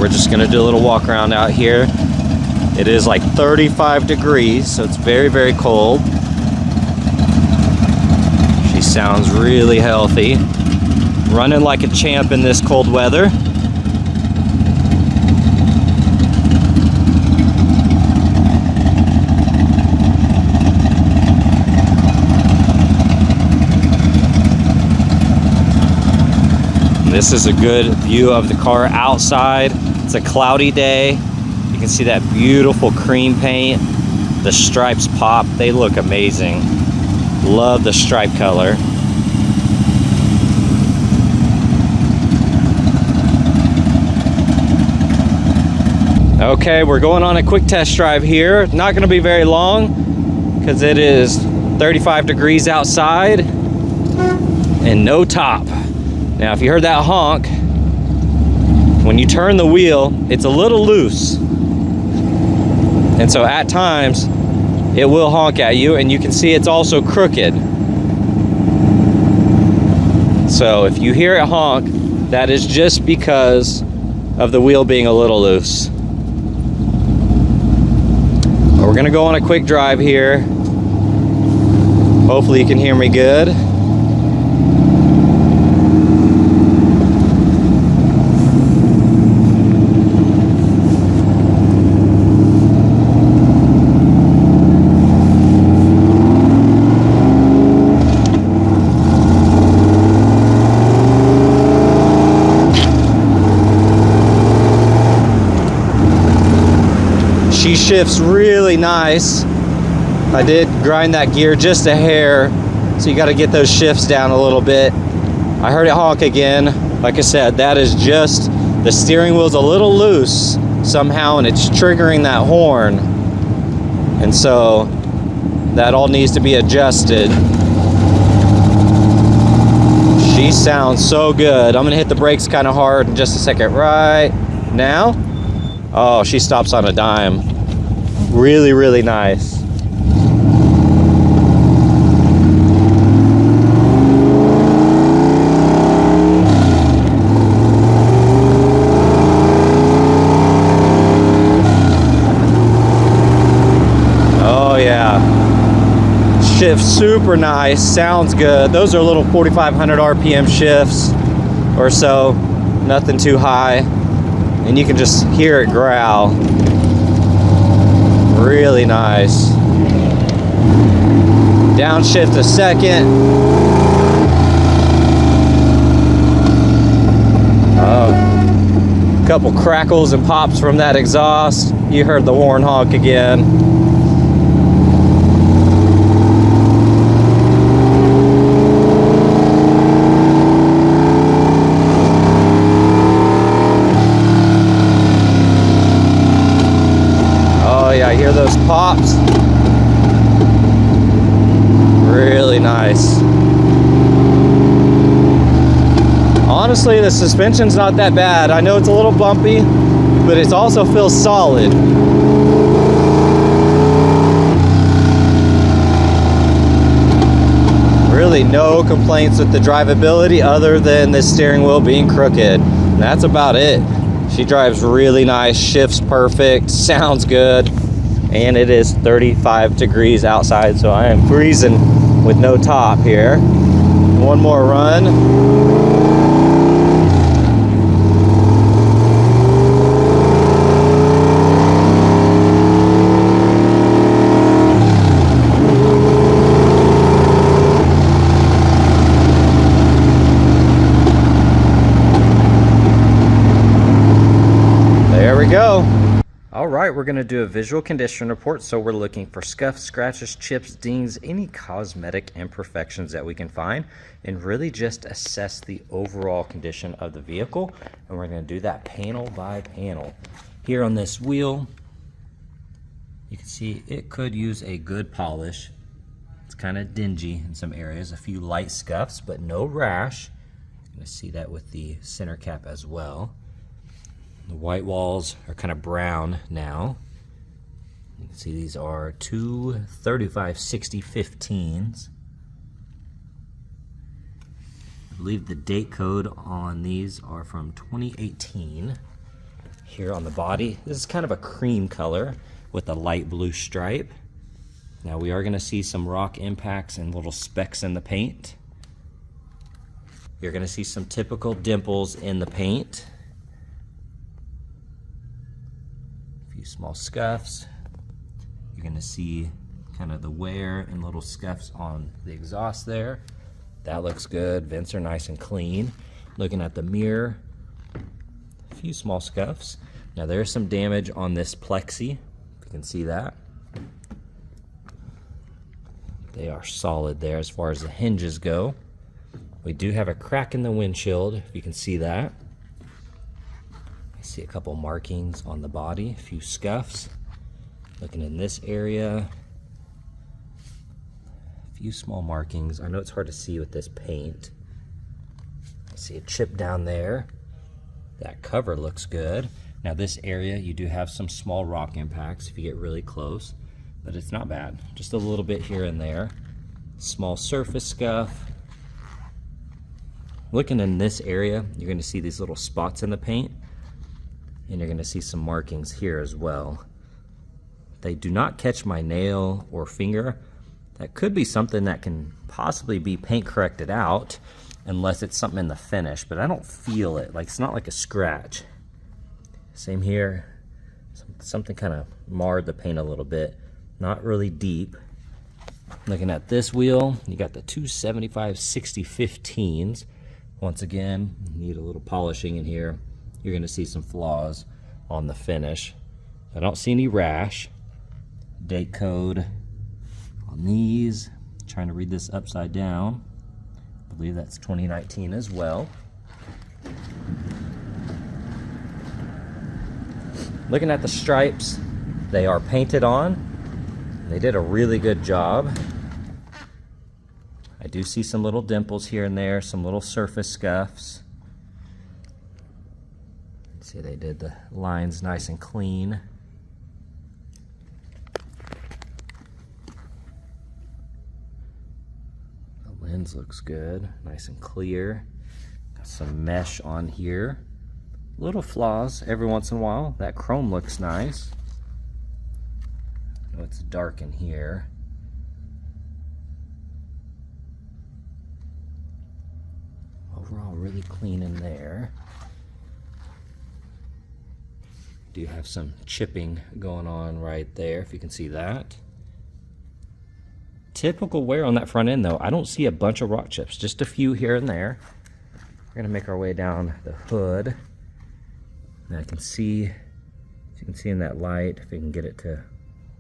we're just gonna do a little walk around out here. It is like 35 degrees, so it's very, very cold. She sounds really healthy. Running like a champ in this cold weather. This is a good view of the car outside. It's a cloudy day. You can see that beautiful cream paint. The stripes pop, they look amazing. Love the stripe color. Okay, we're going on a quick test drive here. Not gonna be very long because it is 35 degrees outside and no top. Now, if you heard that honk, when you turn the wheel, it's a little loose. And so at times, it will honk at you, and you can see it's also crooked. So if you hear it honk, that is just because of the wheel being a little loose. But we're gonna go on a quick drive here. Hopefully you can hear me good. She shifts really nice. I did grind that gear just a hair, so you got to get those shifts down a little bit. I heard it honk again. Like I said, that is just the steering wheel's a little loose somehow, and it's triggering that horn. And so that all needs to be adjusted. She sounds so good. I'm gonna hit the brakes kind of hard in just a second. Right now. Oh, she stops on a dime. Really, really nice. Oh yeah. Shifts super nice, sounds good. Those are little 4,500 RPM shifts or so, nothing too high. And you can just hear it growl. Really nice. Downshift a second. A couple crackles and pops from that exhaust. You heard the horn honk again. I hear those pops. Really nice. Honestly, the suspension's not that bad. I know it's a little bumpy, but it also feels solid. Really no complaints with the drivability other than the steering wheel being crooked. And that's about it. She drives really nice, shifts perfect, sounds good. And it is 35 degrees outside, so I am freezing with no top here. One more run. There we go. All right, we're going to do a visual condition report. So we're looking for scuffs, scratches, chips, dings, any cosmetic imperfections that we can find, and really just assess the overall condition of the vehicle. And we're going to do that panel by panel. Here on this wheel, you can see it could use a good polish. It's kind of dingy in some areas, a few light scuffs, but no rash. You're going to see that with the center cap as well. The white walls are kind of brown now. You can see these are two 3560-15s. I believe the date code on these are from 2018. here on the body. This is kind of a cream color with a light blue stripe. Now we are going to see some rock impacts and little specks in the paint. You're going to see some typical dimples in the paint. A few small scuffs. You're going to see kind of the wear and little scuffs on the exhaust there. That looks good. Vents are nice and clean. Looking at the mirror, a few small scuffs. Now there's some damage on this plexi, if you can see that. They are solid there as far as the hinges go. We do have a crack in the windshield, if you can see that. I see a couple markings on the body, a few scuffs. Looking in this area, a few small markings. I know it's hard to see with this paint. I see a chip down there. That cover looks good. Now this area, you do have some small rock impacts if you get really close, but it's not bad. Just a little bit here and there. Small surface scuff. Looking in this area, you're going to see these little spots in the paint, and you're going to see some markings here as well. They do not catch my nail or finger. That could be something that can possibly be paint corrected out, unless it's something in the finish, but I don't feel it. Like, it's not like a scratch. Same here. Something kind of marred the paint a little bit. Not really deep. Looking at this wheel, you got the 275 6015s. Once again, you need a little polishing in here. You're gonna see some flaws on the finish. I don't see any rash. Date code on these. Trying to read this upside down. I believe that's 2019 as well. Looking at the stripes, they are painted on. They did a really good job. I do see some little dimples here and there, some little surface scuffs. See, they did the lines nice and clean. The lens looks good, nice and clear. Got some mesh on here. Little flaws every once in a while. That chrome looks nice. I know it's dark in here. Overall, really clean in there. Do have some chipping going on right there, if you can see that. Typical wear on that front end though. I don't see a bunch of rock chips, just a few here and there. We're gonna make our way down the hood. And I can see, if you can see in that light, if you can get it to,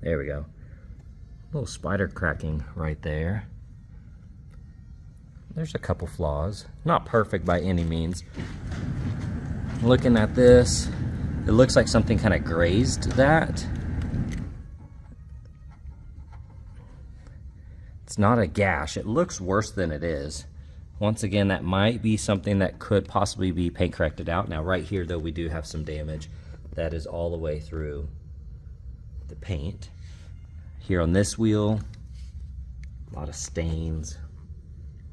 there we go. A little spider cracking right there. There's a couple flaws. Not perfect by any means. Looking at this, it looks like something kind of grazed that. It's not a gash. It looks worse than it is. Once again, that might be something that could possibly be paint corrected out. Now right here though, we do have some damage that is all the way through the paint. Here on this wheel, a lot of stains,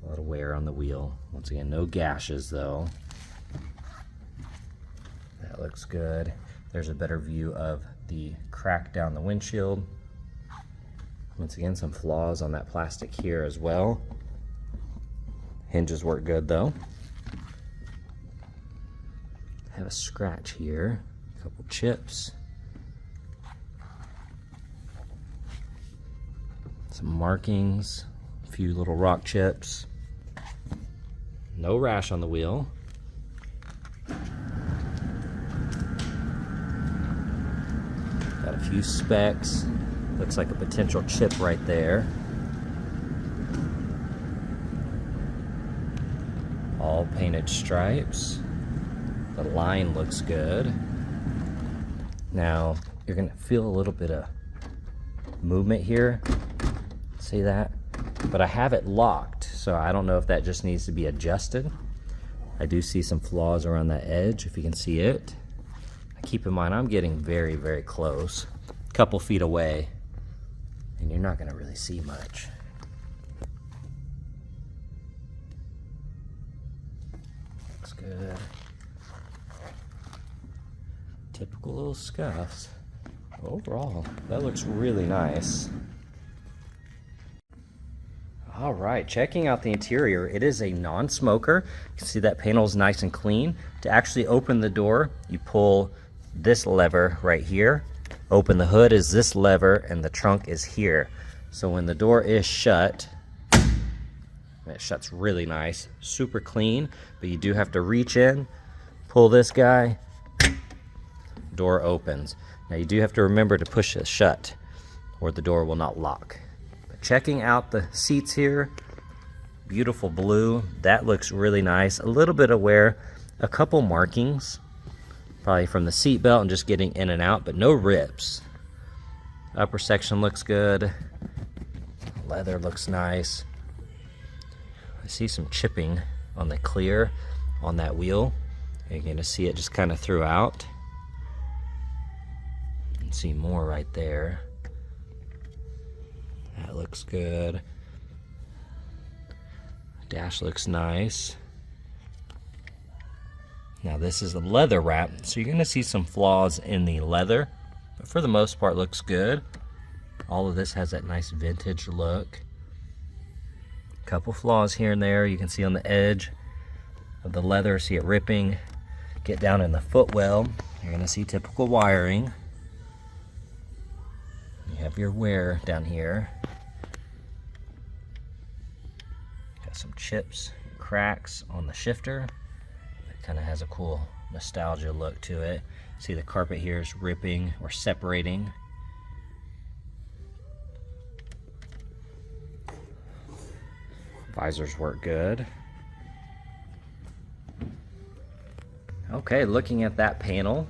a lot of wear on the wheel. Once again, no gashes though. That looks good. There's a better view of the crack down the windshield. Once again, some flaws on that plastic here as well. Hinges work good though. Have a scratch here, a couple chips. Some markings, a few little rock chips. No rash on the wheel. Got a few specks. Looks like a potential chip right there. All painted stripes. The line looks good. Now, you're gonna feel a little bit of movement here. See that? But I have it locked, so I don't know if that just needs to be adjusted. I do see some flaws around that edge, if you can see it. Keep in mind, I'm getting very, very close. A couple feet away, and you're not gonna really see much. Looks good. Typical little scuffs. Overall, that looks really nice. All right, checking out the interior, it is a non-smoker. You can see that panel is nice and clean. To actually open the door, you pull this lever right here. Open the hood is this lever, and the trunk is here. So when the door is shut, it shuts really nice, super clean, but you do have to reach in, pull this guy, door opens. Now you do have to remember to push it shut or the door will not lock. Checking out the seats here, beautiful blue, that looks really nice. A little bit of wear, a couple markings, probably from the seat belt and just getting in and out, but no rips. Upper section looks good, leather looks nice. I see some chipping on the clear on that wheel. You're gonna see it just kind of throughout. You can see more right there. That looks good. Dash looks nice. Now this is a leather wrap, so you're going to see some flaws in the leather, but for the most part looks good. All of this has that nice vintage look. Couple flaws here and there. You can see on the edge of the leather, see it ripping. Get down in the footwell, you're going to see typical wiring. You have your wear down here. Got some chips, cracks on the shifter. It kind of has a cool nostalgia look to it. See the carpet here is ripping or separating. Visors work good. Okay, looking at that panel,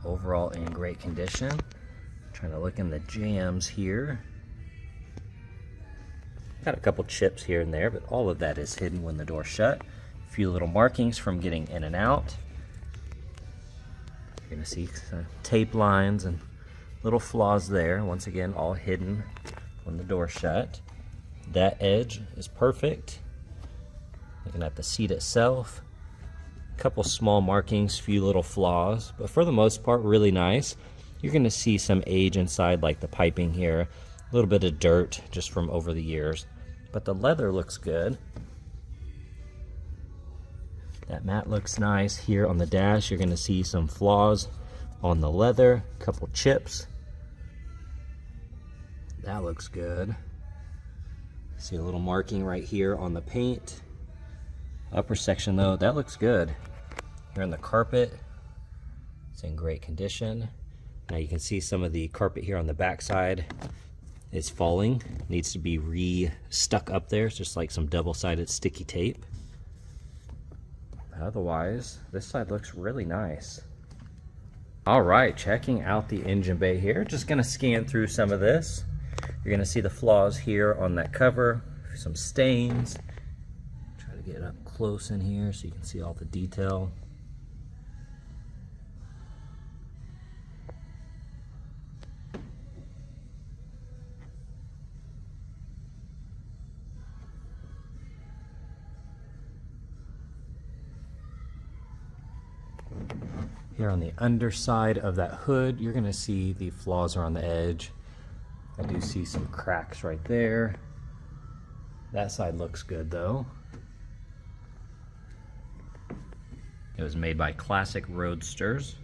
overall in great condition. Trying to look in the jams here. Got a couple chips here and there, but all of that is hidden when the door's shut. A few little markings from getting in and out. You're gonna see some tape lines and little flaws there. Once again, all hidden when the door's shut. That edge is perfect. Looking at the seat itself, a couple small markings, few little flaws, but for the most part, really nice. You're going to see some age inside, like the piping here, a little bit of dirt just from over the years, but the leather looks good. That mat looks nice. Here on the dash, you're going to see some flaws on the leather, a couple chips. That looks good. See a little marking right here on the paint. Upper section though, that looks good. Here on the carpet, it's in great condition. Now you can see some of the carpet here on the back side is falling. Needs to be re-stuck up there. It's just like some double-sided sticky tape. Otherwise, this side looks really nice. All right, checking out the engine bay here. Just gonna scan through some of this. You're gonna see the flaws here on that cover, some stains. Try to get up close in here so you can see all the detail. Here on the underside of that hood, you're gonna see the flaws are on the edge. I do see some cracks right there. That side looks good though. It was made by Classic Roadsters.